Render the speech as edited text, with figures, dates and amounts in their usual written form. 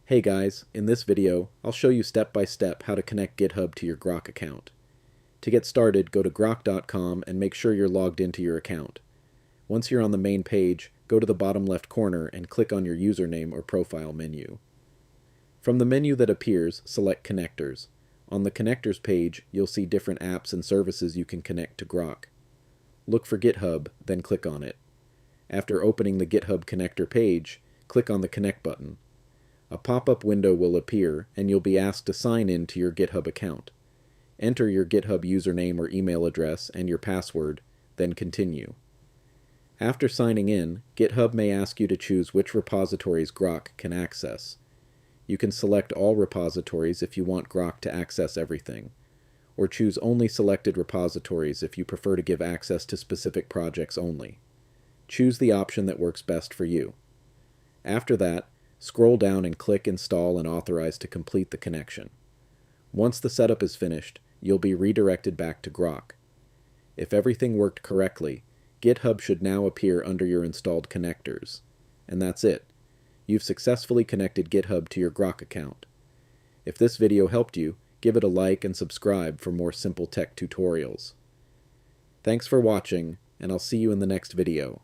Hey guys, in this video, I'll show you step by step how to connect GitHub to your Grok account. To get started, go to grok.com and make sure you're logged into your account. Once you're on the main page, go to the bottom left corner and click on your username or profile menu. From the menu that appears, select Connectors. On the Connectors page, you'll see different apps and services you can connect to Grok. Look for GitHub, then click on it. After opening the GitHub connector page, click on the Connect button. A pop-up window will appear, and you'll be asked to sign in to your GitHub account. Enter your GitHub username or email address and your password, then continue. After signing in, GitHub may ask you to choose which repositories Grok can access. You can select all repositories if you want Grok to access everything, or choose only selected repositories if you prefer to give access to specific projects only. Choose the option that works best for you. After that, scroll down and click Install and Authorize to complete the connection. Once the setup is finished, you'll be redirected back to Grok. If everything worked correctly, GitHub should now appear under your installed connectors. And that's it. You've successfully connected GitHub to your Grok account. If this video helped you, give it a like and subscribe for more simple tech tutorials. Thanks for watching, and I'll see you in the next video.